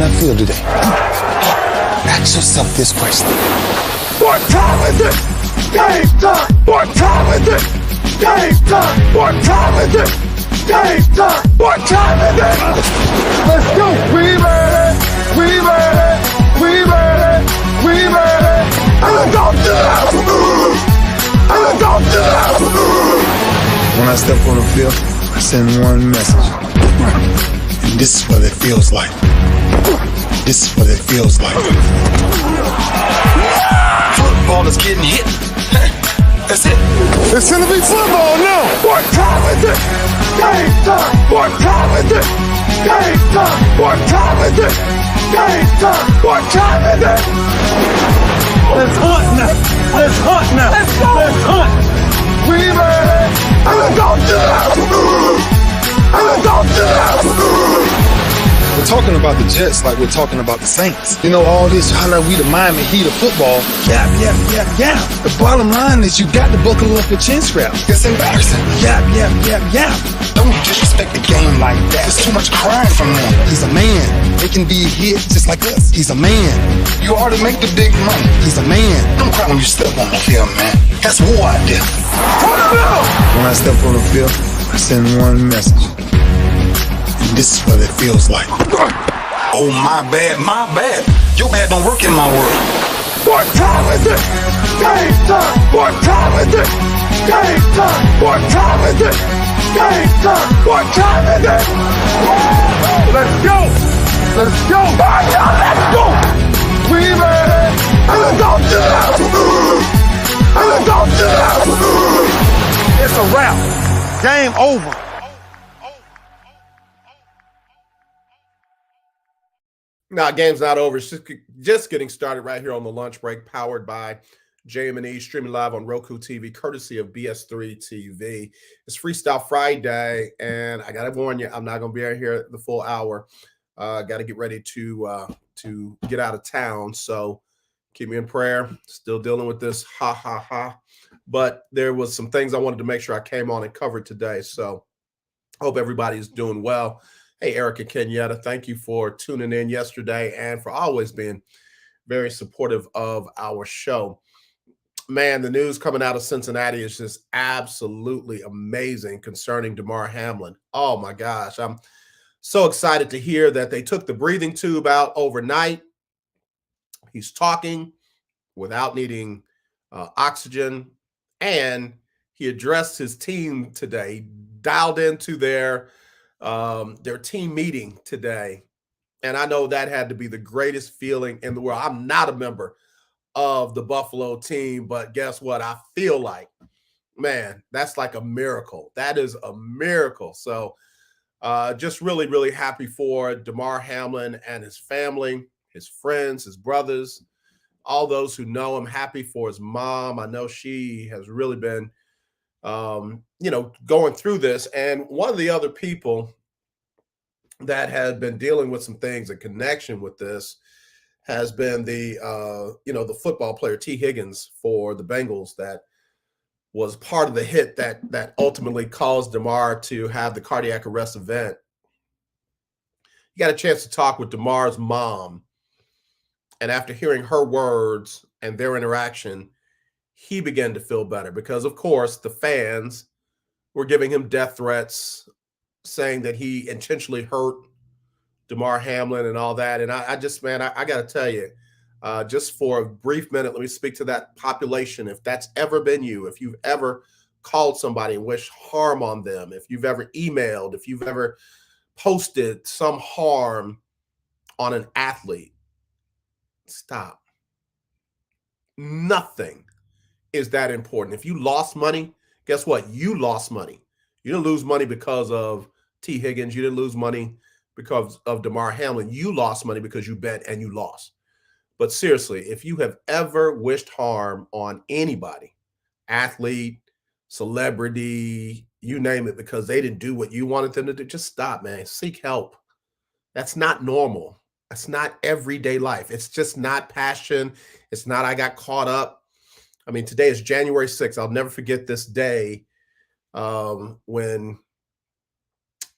I feel today? Ask yourself this question. What time is it? Game time! What time is it? Game time! What time is it? Game time! What time is it? Let's go! We ready! We ready! We ready! We ready! And let's go to the house! And let's go to the house! When I step on the field, I send one message. And this is what it feels like. This is what it feels like. Football is getting hit. That's it. It's gonna be football now! What time is it? Game time! What time is it? Game time! What time is it? Game time! What time is it? Let's hunt now! Let's hunt now! Let's go! Let's hunt! We ready! And let's go to the house! And let's go to the house! We're talking about the Jets like we're talking about the Saints. You know, all this, how like we the Miami Heat of football. Yeah. The bottom line is you got to buckle up your chin strap. It's embarrassing. Yeah. Don't disrespect the game like that. There's too much crying from them. He's a man. They can be hit just like us. He's a man. You already make the big money. He's a man. Don't cry when you step on the field, man. That's war out there. When I step on the field, I send one message. And this is what it feels like. Oh, my bad. Your bad don't work in my world. What time is it? Game time! What time is it? Game time! What time is it? Game time! What time is it? Let's go! Let's go! Let's go! We ready! And let's go to the house! And let's go to the house! It's a wrap. Game over. Nah, game's not over. It's just getting started right here on the lunch break, powered by JM&E, streaming live on Roku TV, courtesy of BS3 TV. It's Freestyle Friday, and I gotta warn you, I'm not gonna be out here the full hour. Got to get ready to get out of town, so keep me in prayer. Still dealing with this, but there was some things I wanted to make sure I came on and covered today. So hope everybody's doing well. Hey, Erica Kenyatta, thank you for tuning in yesterday and for always being very supportive of our show. Man, the news coming out of Cincinnati is just absolutely amazing concerning Damar Hamlin. Oh, my gosh. I'm so excited to hear that they took the breathing tube out overnight. He's talking without needing oxygen, and he addressed his team today, dialed into their team meeting today. And I know that had to be the greatest feeling in the world. I'm not a member of the Buffalo team, but guess what? I feel like, man, that's like a miracle. That is a miracle. So just really, really happy for Damar Hamlin and his family, his friends, his brothers, all those who know him. Happy for his mom. I know she has really been going through this. And one of the other people that had been dealing with some things in connection with this has been the football player T. Higgins for the Bengals, that was part of the hit that ultimately caused Damar to have the cardiac arrest event. You got a chance to talk with Damar's mom, and after hearing her words and their interaction, he began to feel better because, of course, the fans were giving him death threats, saying that he intentionally hurt Damar Hamlin and all that. And I got to tell you, just for a brief minute, let me speak to that population. If that's ever been you, if you've ever called somebody and wished harm on them, if you've ever emailed, if you've ever posted some harm on an athlete, stop. Nothing is that important. If you lost money, guess what? You lost money. You didn't lose money because of T. Higgins. You didn't lose money because of Damar Hamlin. You lost money because you bet and you lost. But seriously, if you have ever wished harm on anybody, athlete, celebrity, you name it, because they didn't do what you wanted them to do, just stop, man. Seek help. That's not normal. That's not everyday life. It's just not passion. It's not I got caught up. I mean, today is January 6th. I'll never forget this day when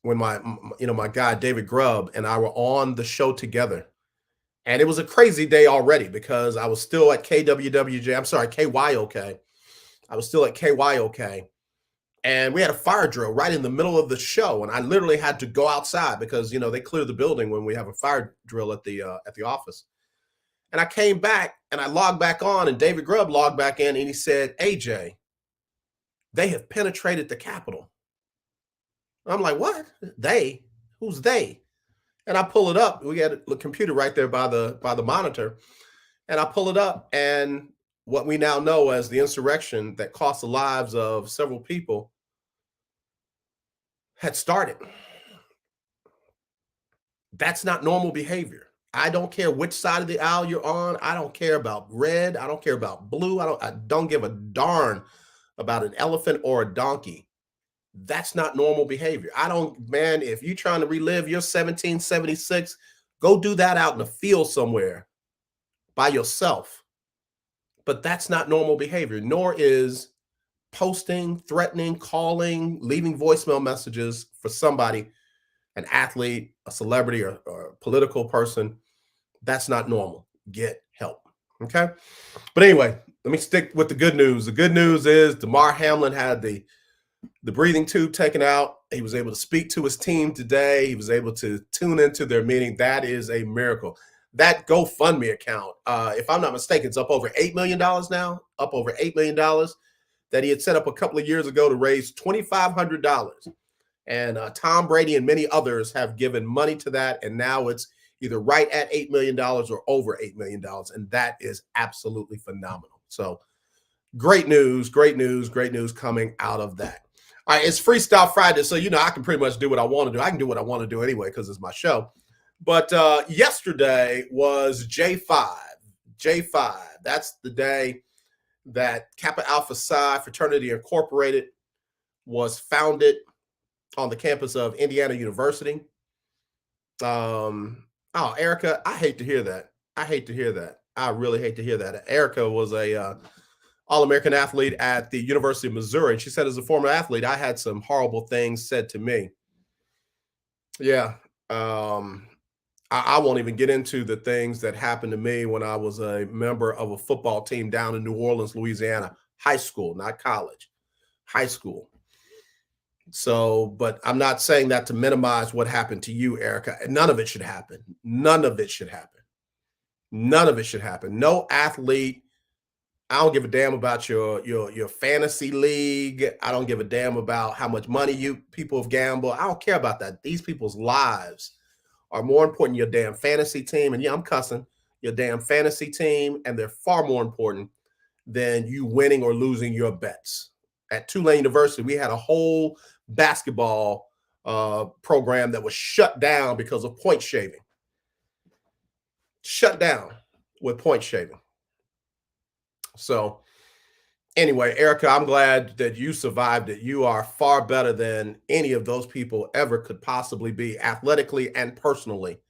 my guy David Grubb and I were on the show together. And it was a crazy day already because I was still at KWWJ. I'm sorry, KYOK. I was still at KYOK. And we had a fire drill right in the middle of the show. And I literally had to go outside because, they clear the building when we have a fire drill at the office. And I came back and I logged back on, and David Grubb logged back in, and he said, AJ, they have penetrated the Capitol. I'm like, what? They? Who's they? And I pull it up. We got a computer right there by the monitor. And I pull it up, and what we now know as the insurrection that cost the lives of several people had started. That's not normal behavior. I don't care which side of the aisle you're on. I don't care about red. I don't care about blue. I don't give a darn about an elephant or a donkey. That's not normal behavior. Man, if you're trying to relive your 1776, go do that out in the field somewhere by yourself. But that's not normal behavior, nor is posting, threatening, calling, leaving voicemail messages for somebody, an athlete, a celebrity, or a political person. That's not normal. Get help. Okay. But anyway, let me stick with the good news. The good news is Damar Hamlin had the breathing tube taken out. He was able to speak to his team today. He was able to tune into their meeting. That is a miracle. That GoFundMe account, if I'm not mistaken, it's up over $8 million now, up over $8 million that he had set up a couple of years ago to raise $2,500. And Tom Brady and many others have given money to that. And now it's either right at $8 million or over $8 million. And that is absolutely phenomenal. So great news coming out of that. All right, it's Freestyle Friday. So, I can pretty much do what I want to do. I can do what I want to do anyway because it's my show. But yesterday was J5. J5, that's the day that Kappa Alpha Psi Fraternity Incorporated was founded on the campus of Indiana University. Erica, I hate to hear that. I really hate to hear that. Erica was a All-American athlete at the University of Missouri. And she said, as a former athlete, I had some horrible things said to me. Yeah. I won't even get into the things that happened to me when I was a member of a football team down in New Orleans, Louisiana, high school, not college, high school. So, but I'm not saying that to minimize what happened to you, Erica. None of it should happen. None of it should happen. None of it should happen. No athlete. I don't give a damn about your fantasy league. I don't give a damn about how much money people have gambled. I don't care about that. These people's lives are more important than your damn fantasy team. And yeah, I'm cussing, your damn fantasy team. And they're far more important than you winning or losing your bets. At Tulane University, we had a whole basketball program that was shut down because of point shaving. Shut down with point shaving. So anyway, Erica, I'm glad that you survived it. You are far better than any of those people ever could possibly be, athletically and personally.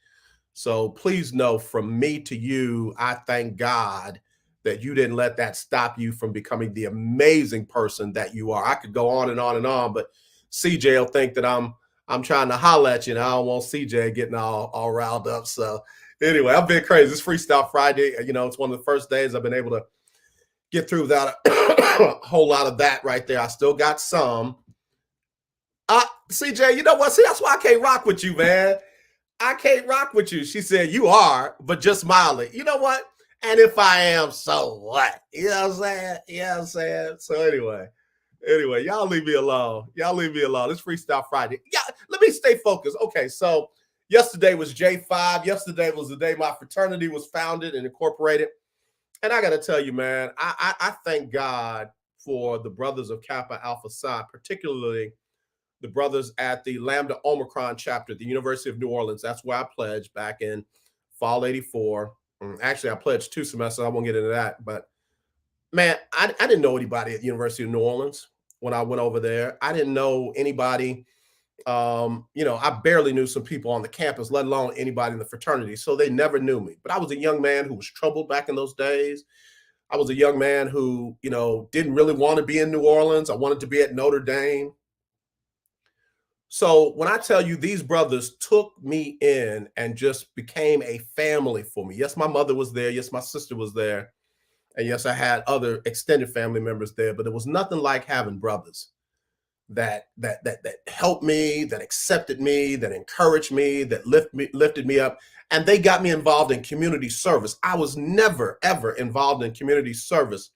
So please know, from me to you, I thank God that you didn't let that stop you from becoming the amazing person that you are. I could go on and on and on, but CJ will think that I'm trying to holler at you, and I don't want CJ getting all riled up. So anyway, I've been crazy. It's Freestyle Friday. It's one of the first days I've been able to get through without a whole lot of that right there. I still got some. CJ, you know what? See, that's why I can't rock with you, man. I can't rock with you. She said, you are, but just mildly. You know what? And if I am, so what? You know what I'm saying? You know what I'm saying? So anyway, y'all leave me alone. It's Freestyle Friday. Yeah, let me stay focused. Okay, so yesterday was J5. Yesterday was the day my fraternity was founded and incorporated. And I got to tell you, man, I thank God for the brothers of Kappa Alpha Psi, particularly the brothers at the Lambda Omicron chapter at the University of New Orleans. That's where I pledged back in fall '84. Actually, I pledged 2 semesters. I won't get into that. But, man, I didn't know anybody at the University of New Orleans when I went over there. I didn't know anybody. I barely knew some people on the campus, let alone anybody in the fraternity. So they never knew me. But I was a young man who was troubled back in those days. I was a young man who, didn't really want to be in New Orleans. I wanted to be at Notre Dame. So when I tell you these brothers took me in and just became a family for me. Yes, my mother was there. Yes, my sister was there. And yes, I had other extended family members there, but it was nothing like having brothers that helped me, that accepted me, that encouraged me, that lifted me up. And they got me involved in community service. I was never, ever involved in community service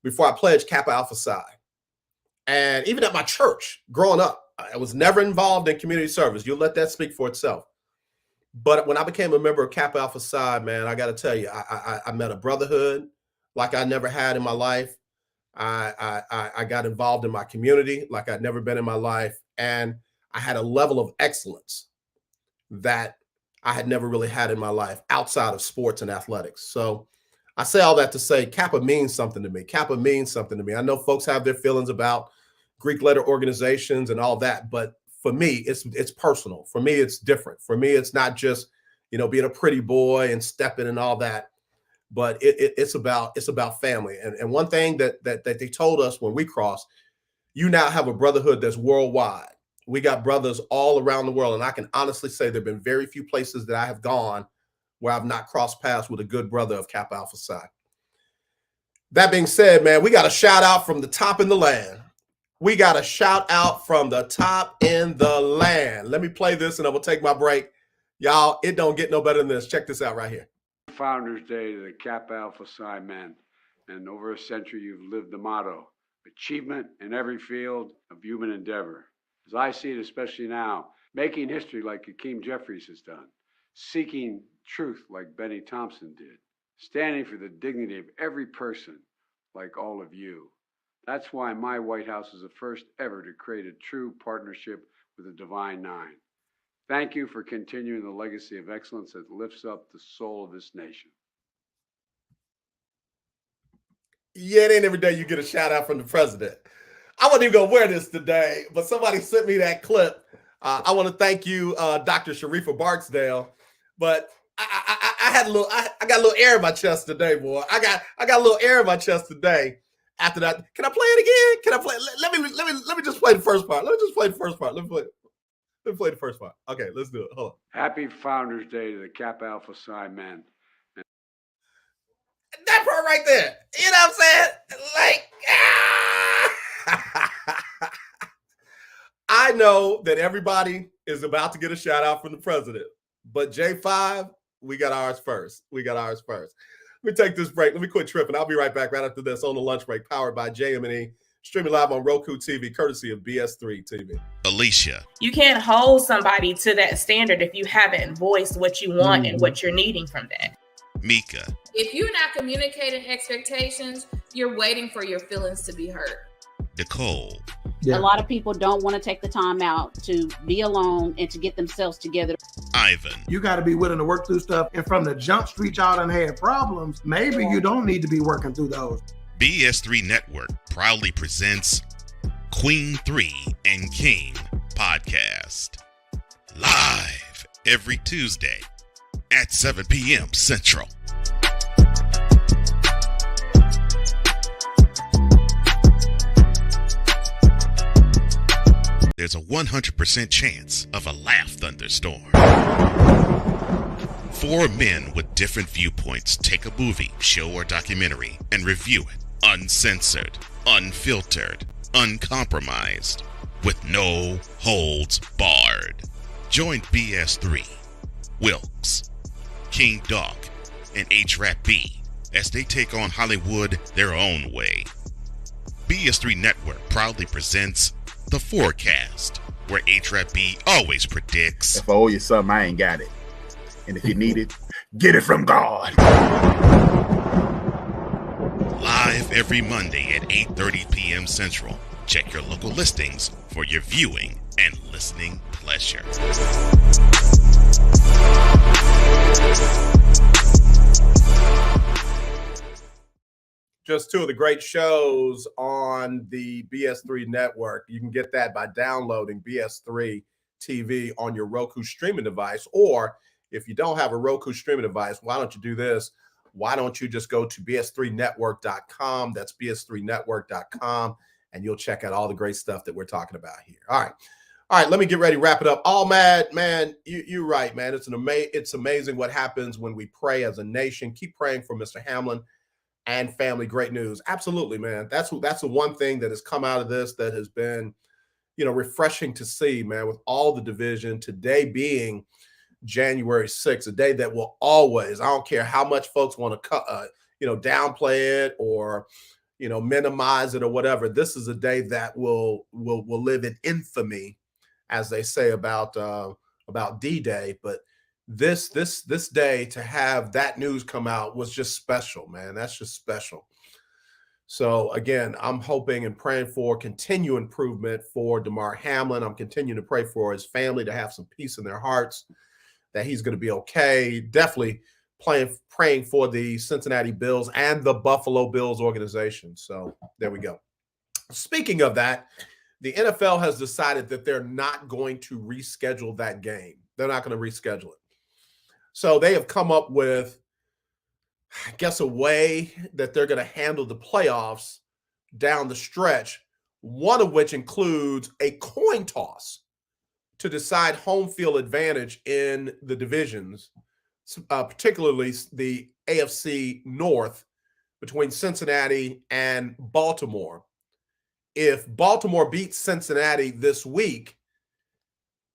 before I pledged Kappa Alpha Psi. And even at my church, growing up, I was never involved in community service. You'll let that speak for itself. But when I became a member of Kappa Alpha Psi, man, I got to tell you, I met a brotherhood like I never had in my life. I got involved in my community like I'd never been in my life. And I had a level of excellence that I had never really had in my life outside of sports and athletics. So I say all that to say Kappa means something to me. Kappa means something to me. I know folks have their feelings about Greek letter organizations and all that, but for me, it's personal. For me, it's different. For me, it's not just, being a pretty boy and stepping and all that, but it's about family. And one thing that they told us when we crossed, you now have a brotherhood that's worldwide. We got brothers all around the world. And I can honestly say there've been very few places that I have gone where I've not crossed paths with a good brother of Kappa Alpha Psi. That being said, man, we got a shout out from the top in the land. We got a shout out from the top in the land. Let me play this and I will take my break. Y'all, it don't get no better than this. Check this out right here. Founders Day to the Kappa Alpha Psi men. And over a century, you've lived the motto, achievement in every field of human endeavor. As I see it, especially now, making history like Hakeem Jeffries has done, seeking truth like Benny Thompson did, standing for the dignity of every person like all of you. That's why my White House is the first ever to create a true partnership with the Divine Nine. Thank you for continuing the legacy of excellence that lifts up the soul of this nation. Yeah, it ain't every day you get a shout out from the president. I wasn't even gonna wear this today, but somebody sent me that clip. I want to thank you, Dr. Sharifa Barksdale. But I got a little air in my chest today, boy. I got a little air in my chest today. After that, can I play it again? Can I play? Let me just play the first part. Let me just play the first part. Let me play the first part. Okay, let's do it. Hold on. Happy Founders Day to the Kappa Alpha Psi men. That part right there. You know what I'm saying? I know that everybody is about to get a shout out from the president, but J5, we got ours first. Let me take this break. Let me quit tripping. I'll be right back right after this on the lunch break, powered by JM&E, streaming live on Roku TV, courtesy of BS3 TV. Alicia. You can't hold somebody to that standard if you haven't voiced what you want and what you're needing from that. Mika. If you're not communicating expectations, you're waiting for your feelings to be hurt. Nicole. Yeah. A lot of people don't want to take the time out to be alone and to get themselves together. Ivan. You got to be willing to work through stuff. And from the jump street, y'all done had problems. Maybe you don't need to be working through those. BS3 Network proudly presents Queen 3 and King podcast. Live every Tuesday at 7 p.m. Central. There's a 100% chance of a laugh thunderstorm. 4 men with different viewpoints take a movie, show, or documentary and review it uncensored, unfiltered, uncompromised, with no holds barred. Join BS3, Wilkes, King Doc, and H-Rap B as they take on Hollywood their own way. BS3 Network proudly presents The Forecast, where H-Rap B always predicts, if I owe you something, I ain't got it. And if you need it, get it from God. live every Monday at 8:30 p.m. Central. Check your local listings for your viewing and listening pleasure. Just 2 of the great shows on the BS3 network. You can get that by downloading BS3 TV on your Roku streaming device. Or if you don't have a Roku streaming device, why don't you do this? Why don't you just go to bs3network.com? That's bs3network.com, and you'll check out all the great stuff that we're talking about here. All All right, let me get ready to wrap it up. Oh, man, you're right, man. It's amazing what happens when we pray as a nation. Keep praying for Mr. Hamlin and family. Great news. Absolutely, man. That's the one thing that has come out of this that has been, refreshing to see, man, with all the division. Today being January 6th, a day that will always, I don't care how much folks want to downplay it or minimize it or whatever. This is a day that will live in infamy, as they say about D-Day. But this day, to have that news come out was just special, man. That's just special. So again, I'm hoping and praying for continued improvement for Damar Hamlin. I'm continuing to pray for his family to have some peace in their hearts, that he's going to be okay. Definitely praying for the Cincinnati Bills and the Buffalo Bills organization. So there we go. Speaking of that, the NFL has decided that they're not going to reschedule that game. They're not going to reschedule it. So they have come up with, I guess, a way that they're going to handle the playoffs down the stretch, one of which includes a coin toss to decide home field advantage in the divisions, particularly the AFC North between Cincinnati and Baltimore. If Baltimore beats Cincinnati this week,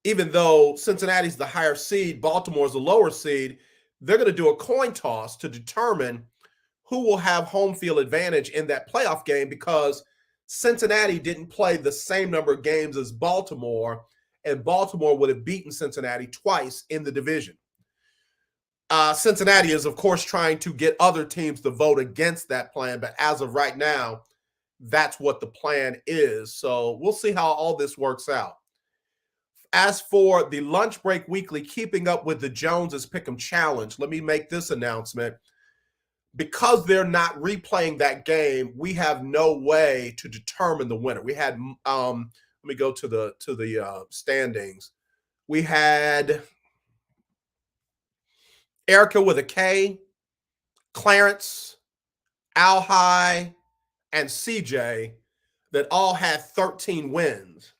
even though Cincinnati's the higher seed, Baltimore's the lower seed, they're going to do a coin toss to determine who will have home field advantage in that playoff game, because Cincinnati didn't play the same number of games as Baltimore, and Baltimore would have beaten Cincinnati twice in the division. Cincinnati is, of course, trying to get other teams to vote against that plan, but as of right now, that's what the plan is. So we'll see how all this works out. As for the Lunch Break Weekly Keeping Up with the Joneses Pick'em Challenge, let me make this announcement. Because they're not replaying that game, we have no way to determine the winner. We had, let me go to the standings. We had Erica with a K, Clarence, Al High, and CJ that all had 13 wins.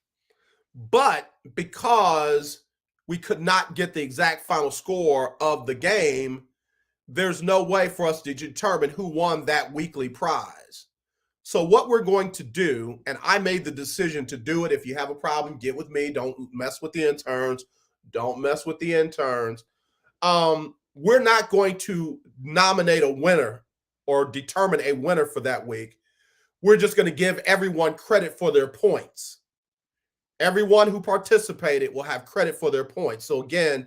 But because we could not get the exact final score of the game, there's no way for us to determine who won that weekly prize. So what we're going to do, and I made the decision to do it. If you have a problem, get with me. Don't mess with the interns. Don't mess with the interns. We're not going to nominate a winner or determine a winner for that week. We're just going to give everyone credit for their points. Everyone who participated will have credit for their points. So again,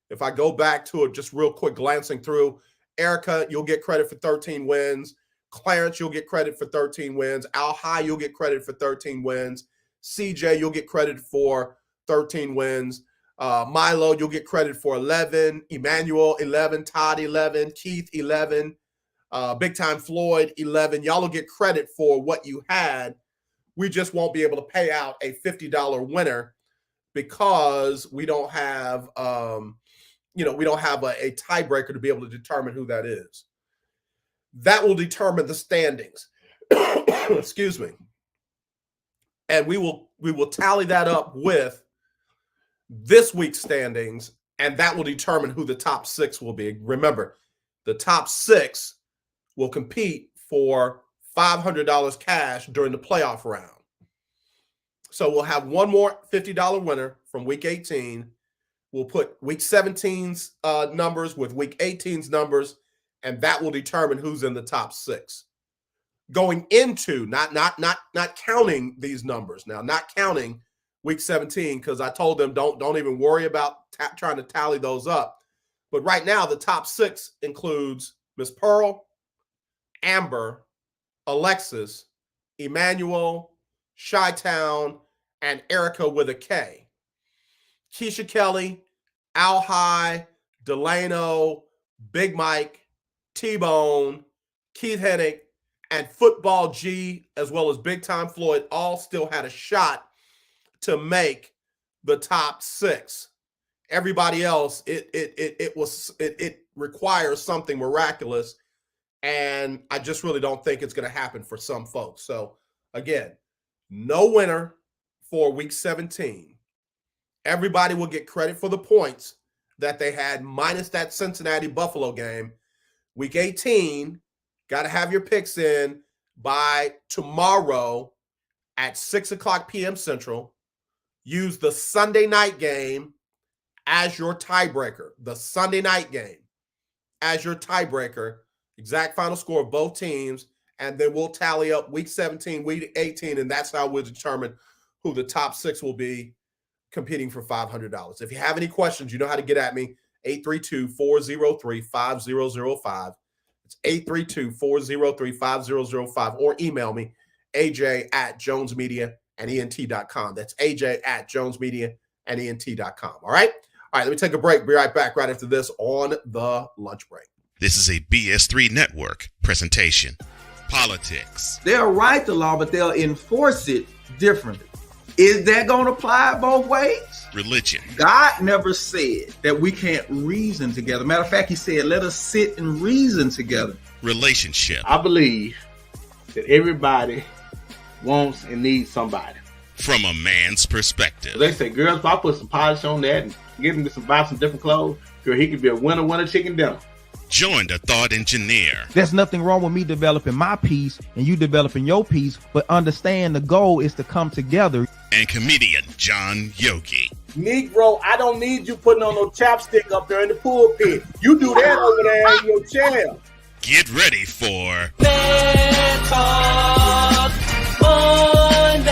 if I go back to it just real quick, glancing through, Erica, you'll get credit for 13 wins. Clarence, you'll get credit for 13 wins. Al High, you'll get credit for 13 wins. CJ, you'll get credit for 13 wins. Milo, you'll get credit for 11. Emmanuel, 11. Todd, 11. Keith, 11. Big Time Floyd, 11. Y'all will get credit for what you had. We just won't be able to pay out a $50 winner because we don't have, we don't have a tiebreaker to be able to determine who that is. That will determine the standings. Excuse me. And we will tally that up with this week's standings, and that will determine who the top 6 will be. Remember, the top 6 will compete for $500 cash during the playoff round. So we'll have one more $50 winner from week 18. We'll put week 17's numbers with week 18's numbers, and that will determine who's in the top 6. Going into, not counting these numbers now, not counting week 17, because I told them don't even worry about trying to tally those up. But right now, the top 6 includes Miss Pearl, Amber, Alexis, Emmanuel, Chi-Town, and Erica with a K. Keisha Kelly, Al High, Delano, Big Mike, T-Bone, Keith Hennig, and Football G, as well as Big Time Floyd, all still had a shot to make the top 6. Everybody else, it requires something miraculous, and I just really don't think it's going to happen for some folks. So again, no winner for week 17. Everybody will get credit for the points that they had minus that Cincinnati Buffalo game. Week 18, got to have your picks in by tomorrow at 6 o'clock p.m. Central. Use the Sunday night game as your tiebreaker. The Sunday night game as your tiebreaker. Exact final score of both teams. And then we'll tally up week 17, week 18, and that's how we'll determine who the top 6 will be competing for $500. If you have any questions, you know how to get at me. 832-403-5005. It's 832-403-5005, or email me, aj@jonesmediaandent.com. That's aj@jonesmediaandent.com. All right? All right, let me take a break. Be right back right after this on the lunch break. This is a BS3 Network presentation. Politics. They'll write the law, but they'll enforce it differently. Is that going to apply both ways? Religion. God never said that we can't reason together. Matter of fact, he said, let us sit and reason together. Relationship. I believe that everybody wants and needs somebody. From a man's perspective. They say, girls, if I put some polish on that and get him to buy some different clothes, girl, he could be a winner chicken dinner. Join the thought engineer. There's nothing wrong with me developing my piece and you developing your piece, but understand the goal is to come together. And comedian John Yogi. Negro, I don't need you putting on no chapstick up there in the pulpit. You do that over there in your chair. Get ready for Talk Monday.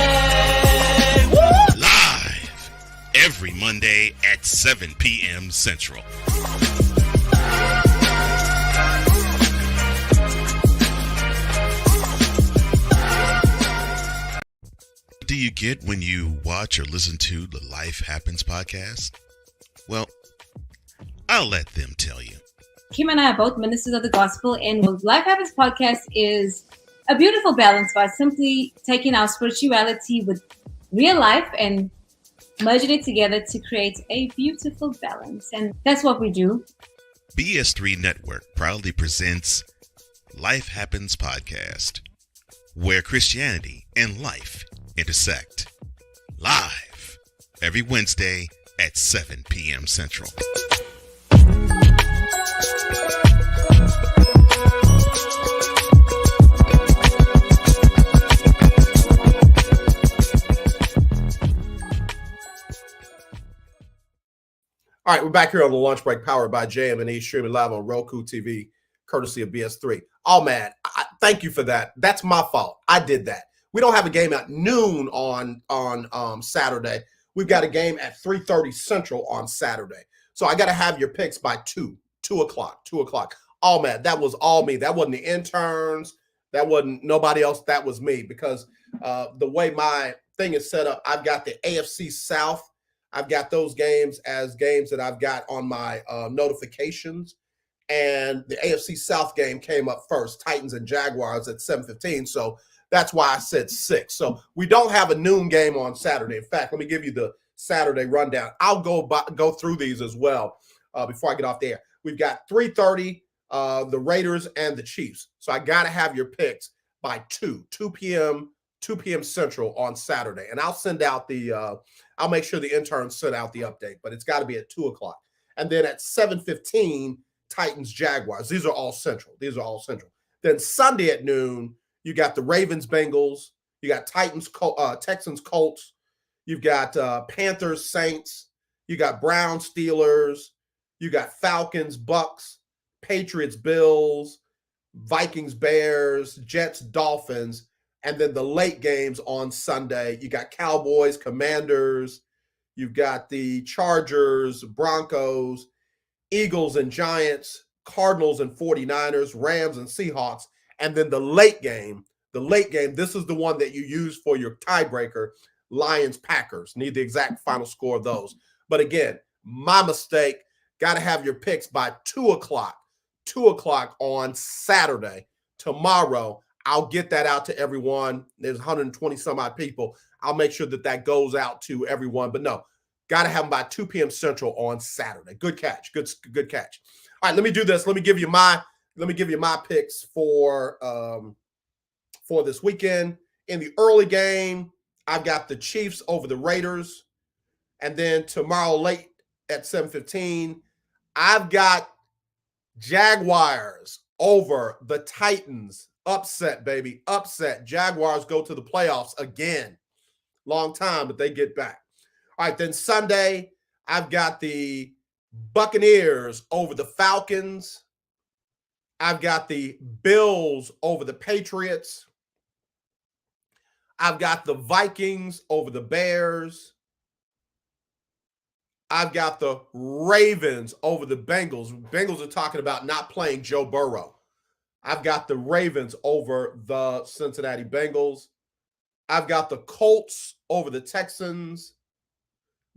Live every Monday at 7 p.m. Central. Do you get when you watch or listen to the Life Happens podcast? Well, I'll let them tell you. Kim and I are both ministers of the gospel, and the Life Happens podcast is a beautiful balance by simply taking our spirituality with real life and merging it together to create a beautiful balance. And that's what we do. BS3 Network proudly presents Life Happens podcast, where Christianity and life intersect. Live every Wednesday at 7 p.m. Central. All right, we're back here on the lunch break, powered by JM&E, streaming live on Roku TV, courtesy of BS3. Oh, man, thank you for that. That's my fault. I did that. We don't have a game at noon on Saturday. We've got a game at 3:30 Central on Saturday. So I got to have your picks by 2 o'clock. Oh, man, that was all me. That wasn't the interns. That wasn't nobody else. That was me, because the way my thing is set up, I've got the AFC South. I've got those games as games that I've got on my notifications. And the AFC South game came up first, Titans and Jaguars at 7:15. So that's why I said 6. So we don't have a noon game on Saturday. In fact, let me give you the Saturday rundown. I'll go through these as well before I get off the air. We've got 3:30, the Raiders and the Chiefs. So I got to have your picks by 2 p.m. Central on Saturday. And I'll send out I'll make sure the interns send out the update, but it's got to be at 2 o'clock. And then at 7:15, Titans, Jaguars. These are all Central. Then Sunday at noon, you got the Ravens, Bengals. You got Texans, Colts. You've got Panthers, Saints. You got Browns, Steelers. You got Falcons, Bucks, Patriots, Bills, Vikings, Bears, Jets, Dolphins. And then the late games on Sunday, you got Cowboys, Commanders. You've got the Chargers, Broncos, Eagles and Giants, Cardinals and 49ers, Rams and Seahawks. And then the late game, this is the one that you use for your tiebreaker, Lions, Packers. Need the exact final score of those. But again, my mistake. Got to have your picks by 2 o'clock. 2 o'clock on Saturday. Tomorrow, I'll get that out to everyone. There's 120 some odd people. I'll make sure that goes out to everyone. But no, got to have them by 2 p.m. Central on Saturday. Good catch. Good catch. All right, let me do this. Let me give you my picks for this weekend. In the early game, I've got the Chiefs over the Raiders. And then tomorrow late at 7:15, I've got Jaguars over the Titans. Upset, baby. Upset. Jaguars go to the playoffs again. Long time, but they get back. All right, then Sunday, I've got the Buccaneers over the Falcons. I've got the Bills over the Patriots. I've got the Vikings over the Bears. I've got the Ravens over the Bengals. Bengals are talking about not playing Joe Burrow. I've got the Ravens over the Cincinnati Bengals. I've got the Colts over the Texans.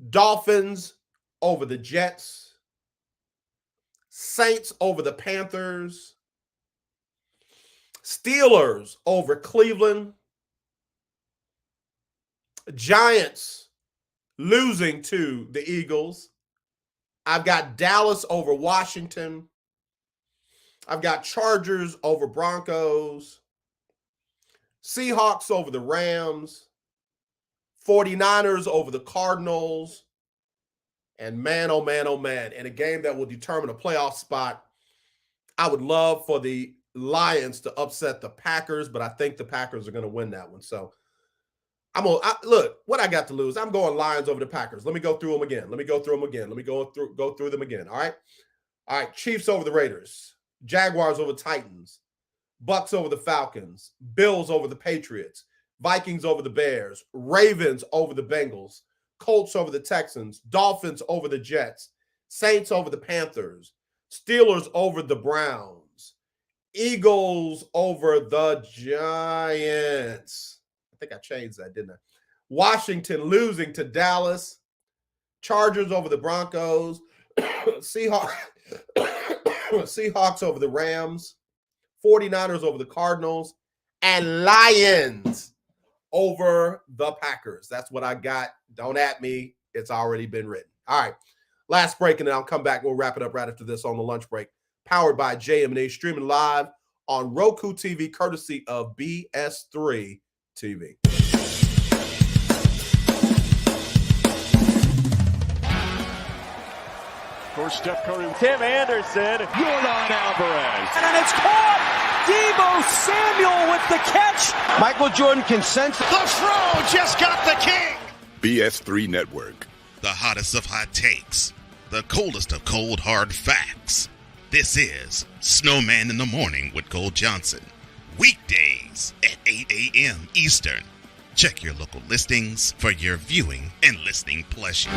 Dolphins over the Jets. Saints over the Panthers. Steelers over Cleveland. Giants losing to the Eagles. I've got Dallas over Washington. I've got Chargers over Broncos. Seahawks over the Rams. 49ers over the Cardinals. And man, oh man, oh man, in a game that will determine a playoff spot, I would love for the Lions to upset the Packers, but I think the Packers are going to win that one. So look, what I got to lose. I'm going Lions over the Packers. Let me go through them again. Let me go through them again. All right. Chiefs over the Raiders. Jaguars over Titans. Bucks over the Falcons. Bills over the Patriots. Vikings over the Bears. Ravens over the Bengals. Colts over the Texans. Dolphins over the Jets. Saints over the Panthers. Steelers over the Browns. Eagles over the Giants. I think I changed that, didn't I? Washington losing to Dallas. Chargers over the Broncos. Seahawks over the Rams. 49ers over the Cardinals. And Lions over the Packers. That's what I got. Don't at me. It's already been written. All right. Last break, and then I'll come back. We'll wrap it up right after this on the lunch break. Powered by JM&E, streaming live on Roku TV, courtesy of BS3 TV. For Steph Curry, Tim Anderson, Jordan Alvarez, and it's caught. Debo Samuel with the catch. Michael Jordan can sense the throw. Just got the king. BS3 Network. The hottest of hot takes. The coldest of cold hard facts. This is Snowman in the Morning with Cole Johnson. Weekdays at 8 a.m. Eastern. Check your local listings for your viewing and listening pleasure.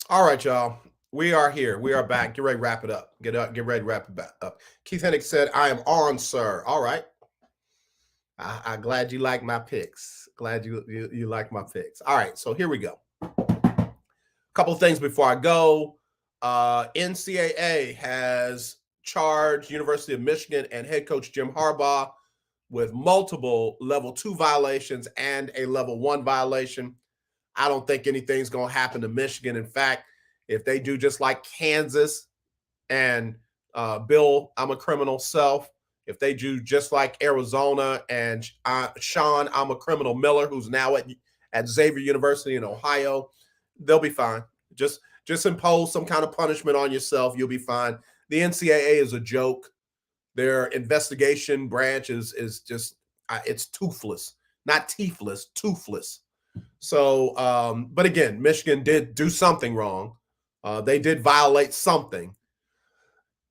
All right, y'all. We are here. We are back. Get ready to wrap it up. Get ready to wrap it back up. Keith Hennig said, I am on, sir. All right. I'm glad you like my picks. Glad you like my picks. All right, so here we go. A couple of things before I go. NCAA has charged University of Michigan and head coach Jim Harbaugh with multiple level 2 violations and a level 1 violation. I don't think anything's going to happen to Michigan. In fact, if they do just like Kansas and Bill, I'm a criminal self, if they do just like Arizona and Sean, I'm a criminal Miller, who's now at Xavier University in Ohio, they'll be fine. Just impose some kind of punishment on yourself. You'll be fine. The NCAA is a joke. Their investigation branch is just, it's toothless, not teethless, toothless. So, but again, Michigan did do something wrong. They did violate something.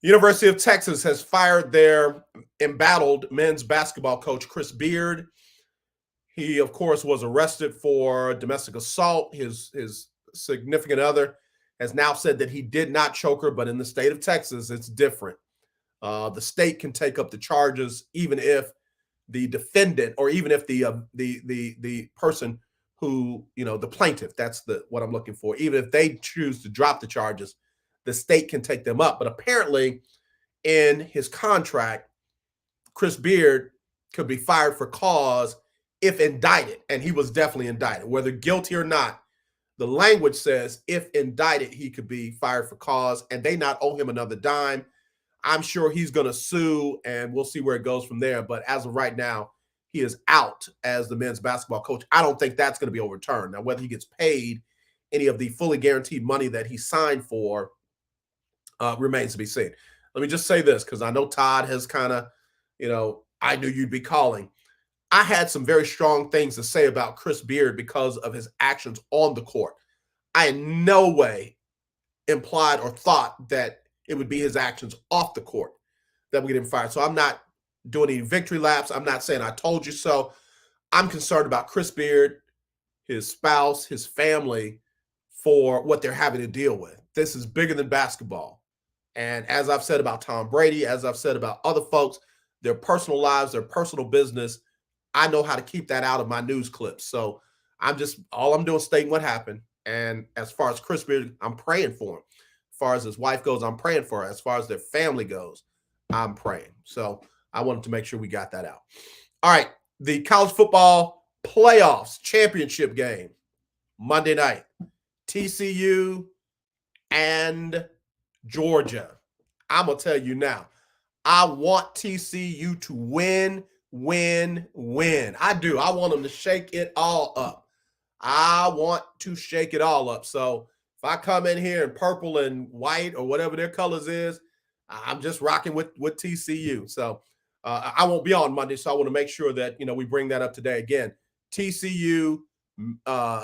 University of Texas has fired their embattled men's basketball coach, Chris Beard. He, of course, was arrested for domestic assault. His significant other has now said that he did not choke her, but in the state of Texas, it's different. The state can take up the charges, even if the defendant, or even if the person who, the plaintiff, that's what I'm looking for, even if they choose to drop the charges, the state can take them up. But apparently, in his contract, Chris Beard could be fired for cause if indicted, and he was definitely indicted, whether guilty or not. The language says if indicted, he could be fired for cause, and they not owe him another dime. I'm sure he's going to sue, and we'll see where it goes from there. But as of right now, he is out as the men's basketball coach. I don't think that's going to be overturned. Now, whether he gets paid any of the fully guaranteed money that he signed for remains to be seen. Let me just say this, because I know Todd has kind of, I knew you'd be calling. I had some very strong things to say about Chris Beard because of his actions on the court. I in no way implied or thought that it would be his actions off the court that would get him fired. So I'm not doing any victory laps. I'm not saying I told you so. I'm concerned about Chris Beard, his spouse, his family, for what they're having to deal with. This is bigger than basketball. And as I've said about Tom Brady, as I've said about other folks, their personal lives, their personal business, I know how to keep that out of my news clips. So all I'm doing is stating what happened. And as far as Chris Beard, I'm praying for him. As far as his wife goes, I'm praying for her. As far as their family goes, I'm praying. So I wanted to make sure we got that out. All right. The college football playoffs championship game, Monday night, TCU and Georgia. I'm going to tell you now, I want TCU to win. I do. I want them to shake it all up. So if I come in here in purple and white or whatever their colors is, I'm just rocking with TCU. So I won't be on Monday, so I want to make sure that, we bring that up today. Again, TCU,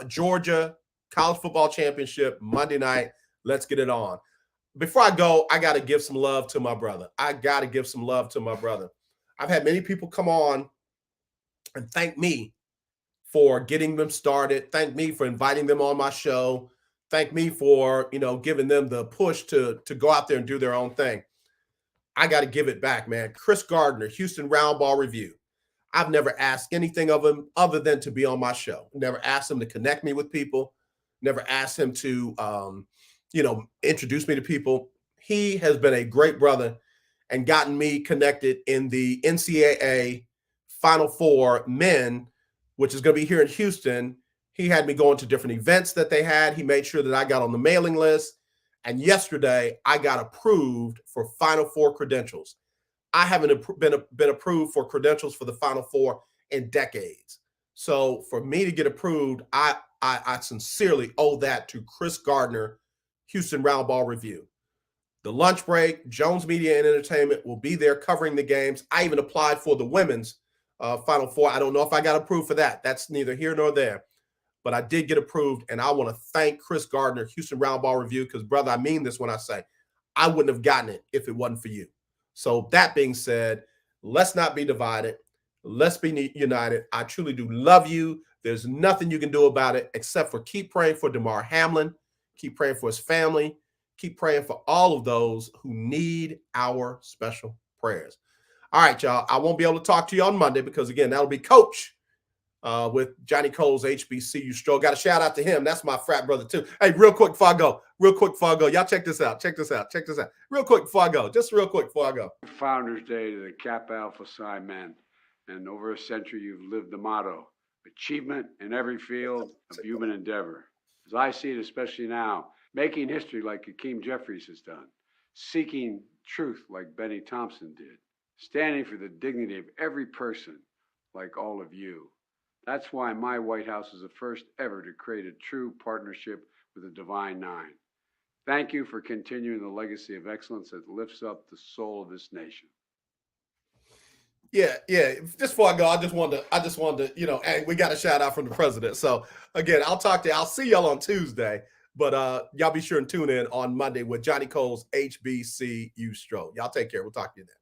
Georgia, college football championship, Monday night. Let's get it on. Before I go, I got to give some love to my brother. I've had many people come on and thank me for getting them started. Thank me for inviting them on my show. Thank me for, giving them the push to go out there and do their own thing. I got to give it back, man. Chris Gardner, Houston Round Ball Review. I've never asked anything of him other than to be on my show. Never asked him to connect me with people. Never asked him to, introduce me to people. He has been a great brother and gotten me connected in the NCAA Final Four men, which is going to be here in Houston. He had me going to different events that they had. He made sure that I got on the mailing list. And yesterday, I got approved for Final Four credentials. I haven't been approved for credentials for the Final Four in decades. So for me to get approved, I sincerely owe that to Chris Gardner, Houston Round Ball Review. The lunch break, Jones Media and Entertainment will be there covering the games. I even applied for the women's Final Four. I don't know if I got approved for that. That's neither here nor there. But I did get approved, and I want to thank Chris Gardner, Houston Round Ball Review, because, brother, I mean this when I say I wouldn't have gotten it if it wasn't for you. So that being said, let's not be divided. Let's be united. I truly do love you. There's nothing you can do about it except for keep praying for DeMar Hamlin, keep praying for his family, keep praying for all of those who need our special prayers. All right, y'all. I won't be able to talk to you on Monday because, again, that'll be Coach with Johnny Cole's HBCU Stroll. Got a shout out to him. That's my frat brother, too. Hey, real quick before I go. Y'all check this out. Real quick before I go. Founders Day to the Kappa Alpha Psi men. And over a century, you've lived the motto, achievement in every field of human endeavor. As I see it, especially now, making history like Hakeem Jeffries has done, seeking truth like Benny Thompson did, standing for the dignity of every person like all of you. That's why my White House is the first ever to create a true partnership with the Divine Nine. Thank you for continuing the legacy of excellence that lifts up the soul of this nation. Yeah. Just before I go, I just wanted to, hey, we got a shout out from the president. So again, I'll see y'all on Tuesday. But y'all be sure and tune in on Monday with Johnny Cole's HBCU Stroll. Y'all take care. We'll talk to you then.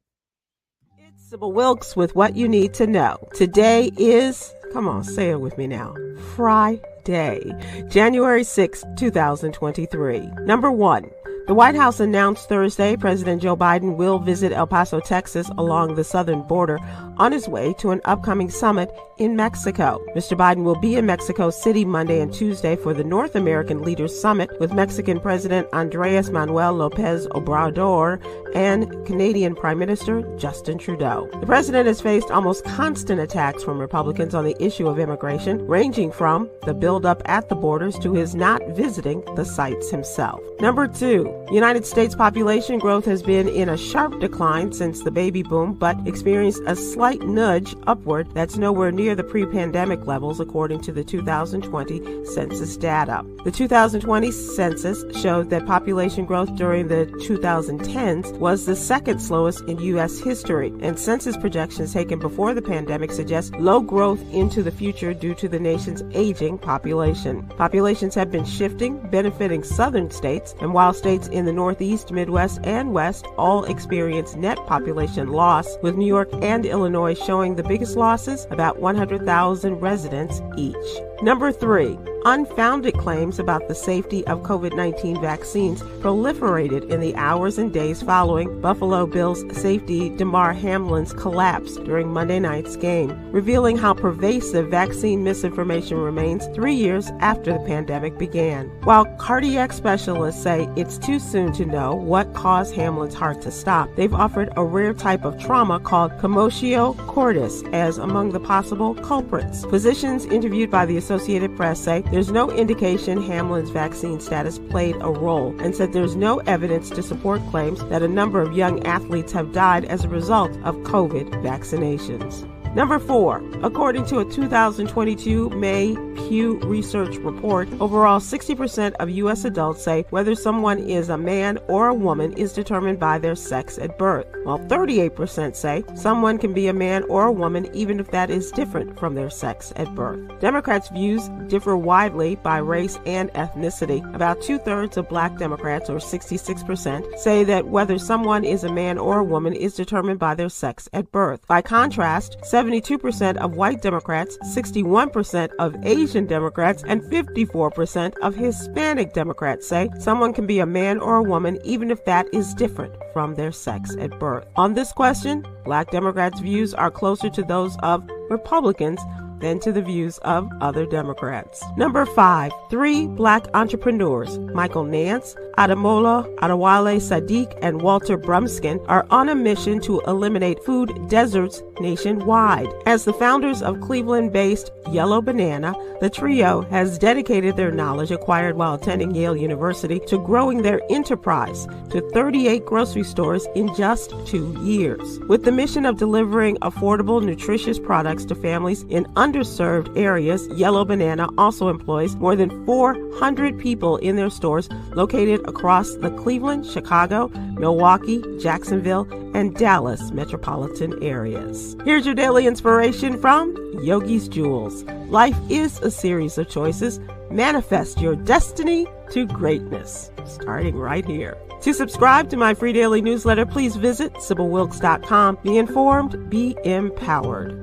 It's Sybil Wilkes with what you need to know. Today is, come on, say it with me now, Friday, January 6, 2023. Number 1. The White House announced Thursday President Joe Biden will visit El Paso, Texas, along the southern border on his way to an upcoming summit in Mexico. Mr. Biden will be in Mexico City Monday and Tuesday for the North American Leaders Summit with Mexican President Andrés Manuel López Obrador and Canadian Prime Minister Justin Trudeau. The president has faced almost constant attacks from Republicans on the issue of immigration, ranging from the buildup at the borders to his not visiting the sites himself. Number 2. United States population growth has been in a sharp decline since the baby boom, but experienced a slight nudge upward that's nowhere near the pre-pandemic levels, according to the 2020 census data. The 2020 census showed that population growth during the 2010s was the second slowest in U.S. history, and census projections taken before the pandemic suggest low growth into the future due to the nation's aging population. Populations have been shifting, benefiting southern states, and while states in the Northeast, Midwest, and West all experience net population loss, with New York and Illinois showing the biggest losses, about 100,000 residents each. Number 3. Unfounded claims about the safety of COVID-19 vaccines proliferated in the hours and days following Buffalo Bills safety Damar Hamlin's collapse during Monday night's game, revealing how pervasive vaccine misinformation remains 3 years after the pandemic began. While cardiac specialists say it's too soon to know what caused Hamlin's heart to stop, they've offered a rare type of trauma called commotio cordis as among the possible culprits. Physicians interviewed by the Associated Press say there's no indication Hamlin's vaccine status played a role, and said there's no evidence to support claims that a number of young athletes have died as a result of COVID vaccinations. Number 4. According to a 2022 May Pew Research report, overall 60% of U.S. adults say whether someone is a man or a woman is determined by their sex at birth, while 38% say someone can be a man or a woman even if that is different from their sex at birth. Democrats' views differ widely by race and ethnicity. About 2/3 of Black Democrats, or 66%, say that whether someone is a man or a woman is determined by their sex at birth. By contrast, 72% of white Democrats, 61% of Asian Democrats, and 54% of Hispanic Democrats say someone can be a man or a woman even if that is different from their sex at birth. On this question, Black Democrats' views are closer to those of Republicans than to the views of other Democrats. Number 5. 3 Black entrepreneurs, Michael Nance, Ademola Adewale Sadiq, and Walter Brumskin, are on a mission to eliminate food deserts nationwide. As the founders of Cleveland-based Yellow Banana, the trio has dedicated their knowledge acquired while attending Yale University to growing their enterprise to 38 grocery stores in just 2 years. With the mission of delivering affordable, nutritious products to families in underserved areas, Yellow Banana also employs more than 400 people in their stores located across the Cleveland, Chicago, Milwaukee, Jacksonville, and Dallas metropolitan areas. Here's your daily inspiration from Yogi's Jewels. Life is a series of choices. Manifest your destiny to greatness, starting right here. To subscribe to my free daily newsletter, please visit SybilWilkes.com. Be informed, be empowered.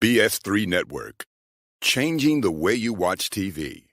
BS3 Network, changing the way you watch TV.